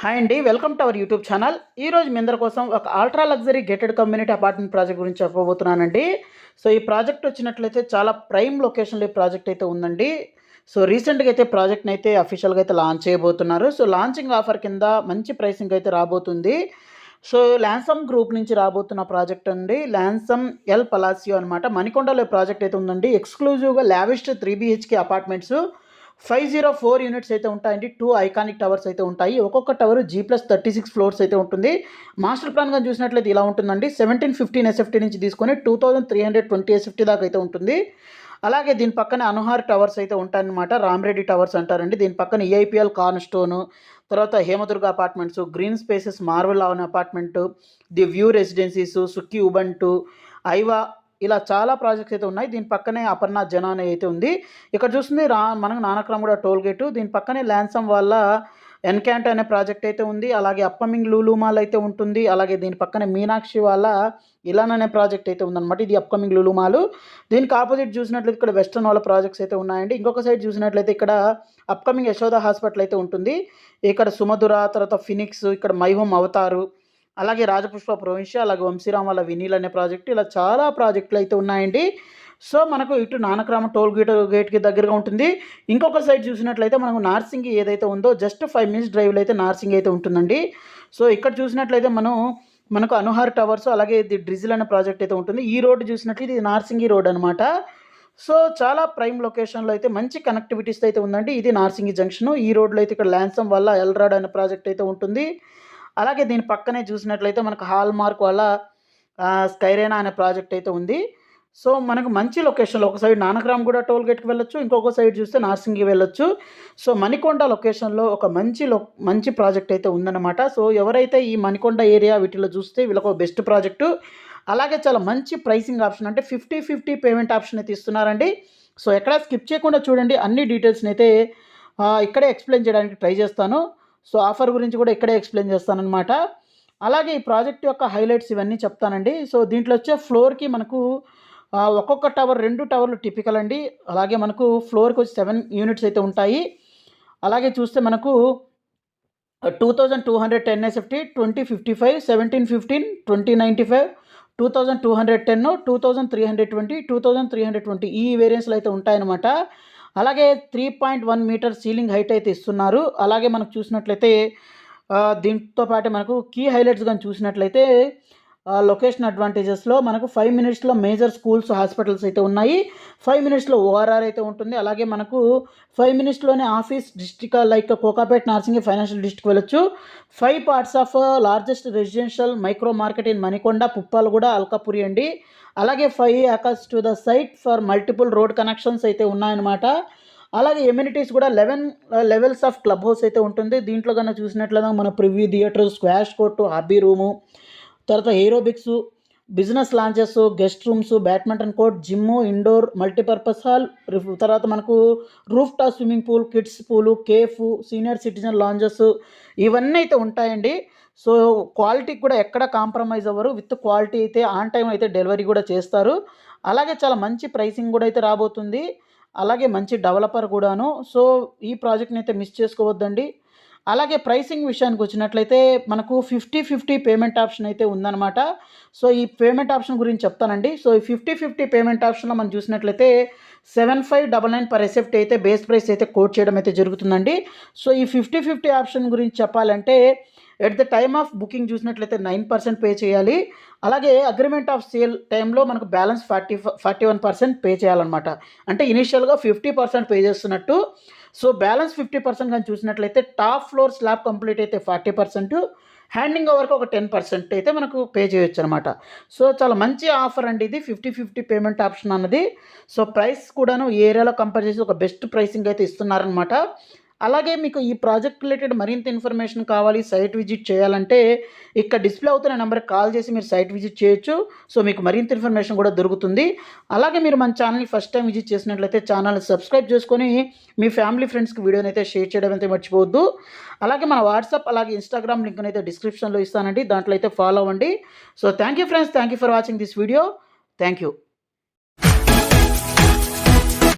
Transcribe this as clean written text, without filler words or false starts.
Hi అండి, welcome to our YouTube channel. ఈరోజు మీ అందరి కోసం ఒక ultra luxury gated community apartment project గురించి చెప్పబోతున్నానండి. సో ఈ ప్రాజెక్ట్ వచ్చినట్లయితే చాలా ప్రైమ్ లొకేషన్లో ఈ ప్రాజెక్ట్ అయితే ఉందండి. సో రీసెంట్గా అయితే ప్రాజెక్ట్ని అయితే అఫీషియల్గా అయితే లాంచ్ చేయబోతున్నారు. సో లాంచింగ్ ఆఫర్ కింద మంచి ప్రైసింగ్ అయితే రాబోతుంది. సో ల్యాన్సమ్ గ్రూప్ నుంచి రాబోతున్న ప్రాజెక్ట్ అండి. ల్యాన్సమ్ ఎల్ పలాసియో అనమాట. మణికొండలో ప్రాజెక్ట్ అయితే ఉందండి. ఎక్స్క్లూజివ్గా లావిష్ 3 BHK అపార్ట్మెంట్స్ 504 యూనిట్స్ అయితే ఉంటాయండి. 2 ఐకానిక్ టవర్స్ అయితే ఉంటాయి. ఒక్కొక్క టవర్ G+36 ఫ్లోర్స్ అయితే ఉంటుంది. మాస్టర్ ప్లాన్గా చూసినట్లయితే ఇలా ఉంటుందండి. 1715 SFT నుంచి తీసుకొని 2320 SFT దాకా అయితే ఉంటుంది. అలాగే దీని పక్కన అనుహార్ టవర్స్ అయితే ఉంటాయన్నమాట. రామరెడ్డి టవర్స్ అంటారండి. దీని పక్కన EIPL కార్న్ స్టోను, తర్వాత Hemadurga apartments, green spaces marvel Avon apartment, the view residencies, సుక్కి ఉబంటు, ఐవా, ఇలా చాలా ప్రాజెక్ట్స్ అయితే ఉన్నాయి. దీని పక్కనే అపర్ణ జనాని అయితే ఉంది. ఇక్కడ చూస్తుంది మనకు నానక్రామ్గూడ టోల్ గేటు. దీని పక్కనే ల్యాన్సమ్ వాళ్ళ ఎన్క్యాంట్ అనే ప్రాజెక్ట్ అయితే ఉంది. అలాగే అప్కమింగ్ లూలు మాల్ అయితే ఉంటుంది. అలాగే దీని పక్కనే మీనాక్షి వాళ్ళ ఇలాన్ అనే ప్రాజెక్ట్ అయితే ఉందన్నమాట. ఇది అప్కమింగ్ లూలు మాల్. దీనికి ఆపోజిట్ చూసినట్లయితే ఇక్కడ వెస్టర్న్ వాళ్ళ ప్రాజెక్ట్స్ అయితే ఉన్నాయండి. ఇంకొక సైడ్ చూసినట్లయితే ఇక్కడ అప్కమింగ్ యశోద హాస్పిటల్ అయితే ఉంటుంది. ఇక్కడ సుమధుర, తర్వాత ఫినిక్స్, ఇక్కడ మై హోమ్ అవతారు, అలాగే రాజపుష్ప ప్రొవిన్షియల్, అలాగే వంశీరామ్ వాళ్ళ వినీల్ అనే ప్రాజెక్టు, ఇలా చాలా ప్రాజెక్టులు అయితే ఉన్నాయండి. సో మనకు ఇటు నానక్రామ టోల్ గేట్కి దగ్గరగా ఉంటుంది. ఇంకొక సైడ్ చూసినట్లయితే మనకు నార్సింగి ఏదైతే ఉందో జస్ట్ 5 minutes డ్రైవ్లో అయితే నార్సింగి అయితే ఉంటుందండి. సో ఇక్కడ చూసినట్లయితే మనకు అనుహార్ టవర్స్, అలాగే ఇది డ్రిజిల్ అనే ప్రాజెక్ట్ అయితే ఉంటుంది. ఈ రోడ్డు చూసినట్లయితే ఇది నార్సింగి రోడ్ అనమాట. సో చాలా ప్రైమ్ లొకేషన్లో అయితే మంచి కనెక్టివిటీస్ అయితే ఉందండి. ఇది నార్సింగి జంక్షన్. ఈ రోడ్లో అయితే ఇక్కడ ల్యాన్సమ్ వల్ల ఎల్రాడ్ అనే ప్రాజెక్ట్ అయితే ఉంటుంది. అలాగే దీని పక్కనే చూసినట్లయితే మనకు హాల్ మార్క్ వల్ల స్కైరేనా అనే ప్రాజెక్ట్ అయితే ఉంది. సో మనకు మంచి లొకేషన్లో ఒక సైడ్ నానక్రామ్గూడ టోల్ గేట్కి వెళ్ళొచ్చు, ఇంకొక సైడ్ చూస్తే నార్సింగి వెళ్ళొచ్చు. సో మణికొండ లొకేషన్లో ఒక మంచి ప్రాజెక్ట్ అయితే ఉందన్నమాట. సో ఎవరైతే ఈ మణికొండ ఏరియా వీటిలో చూస్తే వీళ్ళకి ఒక బెస్ట్ ప్రాజెక్టు. అలాగే చాలా మంచి ప్రైసింగ్ ఆప్షన్, అంటే 50-50 పేమెంట్ ఆప్షన్ అయితే ఇస్తున్నారండి. సో ఎక్కడ స్కిప్ చేయకుండా చూడండి. అన్ని డీటెయిల్స్ని అయితే ఇక్కడే ఎక్స్ప్లెయిన్ చేయడానికి ట్రై చేస్తాను. సో ఆఫర్ గురించి కూడా ఇక్కడే ఎక్స్ప్లెయిన్ చేస్తానన్నమాట. అలాగే ఈ ప్రాజెక్ట్ యొక్క హైలైట్స్ ఇవన్నీ చెప్తానండి. సో దీంట్లో వచ్చే ఫ్లోర్కి మనకు ఒక్కొక్క టవర్ 2 టవర్లు టిపికల్ అండి. అలాగే మనకు ఫ్లోర్కి వచ్చి 7 యూనిట్స్ అయితే ఉంటాయి. అలాగే చూస్తే మనకు 2210 SFT, 2055, 1715, 2095, 2210, 2320, 2320 ఈ వేరియంట్స్లో అయితే ఉంటాయన్నమాట. అలాగే 3.1 మీటర్ సీలింగ్ హైట్ అయితే ఇస్తున్నారు. అలాగే మనకు చూసినట్లయితే దీంతో పాటు మనకు కీ హైలైట్స్ కానీ చూసినట్లయితే లొకేషన్ అడ్వాంటేజెస్లో మనకు 5 minutesలో మేజర్ స్కూల్స్, హాస్పిటల్స్ అయితే ఉన్నాయి. 5 minutesలో ORR అయితే ఉంటుంది. అలాగే మనకు 5 minutesలోనే office district like Kokapet, Narsingi financial district వెళ్ళొచ్చు. 5 parts of largest residential micro market in Manikonda, Puppalaguda, Alkapuri అండి. అలాగే 5 acres to the site for multiple road connections అయితే ఉన్నాయన్నమాట. అలాగే ఎమ్యూనిటీస్ కూడా 11 లెవెల్స్ ఆఫ్ క్లబ్ హౌస్ అయితే ఉంటుంది. దీంట్లో కన్నా చూసినట్లయితే మన preview theatre, squash court, hobby room, తర్వాత aerobics, business lounges, guest rooms, badminton court, gym, indoor multipurpose hall, తర్వాత మనకు roof top swimming pool, kids పూలు, కేఫ్, సీనియర్ సిటిజన్ లాంజెస్ ఇవన్నీ అయితే ఉంటాయండి. సో క్వాలిటీకి కూడా ఎక్కడ కాంప్రమైజ్ అవ్వరు. విత్ క్వాలిటీ అయితే ఆన్ టైం అయితే డెలివరీ కూడా చేస్తారు. అలాగే చాలా మంచి ప్రైసింగ్ కూడా అయితే రాబోతుంది. అలాగే మంచి డెవలపర్ కూడాను. సో ఈ ప్రాజెక్ట్ని అయితే మిస్ చేసుకోవద్దండి. అలాగే ప్రైసింగ్ విషయానికి వచ్చినట్లయితే మనకు 50-50 పేమెంట్ ఆప్షన్ అయితే ఉందన్నమాట. సో ఈ పేమెంట్ ఆప్షన్ గురించి చెప్తానండి. సో ఈ 50-50 పేమెంట్ ఆప్షన్లో మనం చూసినట్లయితే 7599 per SFT అయితే బేస్ ప్రైస్ అయితే కోట్ చేయడం అయితే జరుగుతుందండి. సో ఈ 50-50 ఆప్షన్ గురించి చెప్పాలంటే at the time of booking చూసినట్లయితే 9% పే చేయాలి. అలాగే అగ్రిమెంట్ ఆఫ్ సేల్ టైంలో మనకు బ్యాలెన్స్ 41% పే చేయాలన్నమాట. అంటే ఇనీషియల్గా 50% పే చేస్తున్నట్టు. సో బ్యాలెన్స్ 50% కానీ చూసినట్లయితే టాప్ ఫ్లోర్ స్లాబ్ కంప్లీట్ అయితే 40%, హ్యాండింగ్ ఓవర్కి ఒక 10% అయితే మనకు పే చేయొచ్చు అనమాట. సో చాలా మంచి ఆఫర్ అండి ఇది 50-50 పేమెంట్ ఆప్షన్ అన్నది. సో ప్రైస్ కూడాను ఈ ఏరియాలో కంపేర్ చేసి ఒక బెస్ట్ ప్రైసింగ్ అయితే ఇస్తున్నారనమాట. అలాగే మీకు ఈ ప్రాజెక్ట్ రిలేటెడ్ మరింత ఇన్ఫర్మేషన్ కావాలి, సైట్ విజిట్ చేయాలంటే ఇక్కడ డిస్ప్లే అవుతున్న నెంబర్కి కాల్ చేసి మీరు సైట్ విజిట్ చేయొచ్చు. సో మీకు మరింత ఇన్ఫర్మేషన్ కూడా దొరుకుతుంది. అలాగే మీరు మన ఛానల్ని ఫస్ట్ టైం విజిట్ చేసినట్లయితే ఛానల్ని సబ్స్క్రైబ్ చేసుకొని మీ ఫ్యామిలీ ఫ్రెండ్స్కి వీడియోని అయితే షేర్ చేయడం అయితే మర్చిపోవద్దు. అలాగే మన వాట్సాప్ అలాగే ఇన్స్టాగ్రామ్ లింక్ని అయితే డిస్క్రిప్షన్లో ఇస్తానండి, దాంట్లో అయితే ఫాలో అవ్వండి. So thank you friends, thank you for watching this video. Thank you.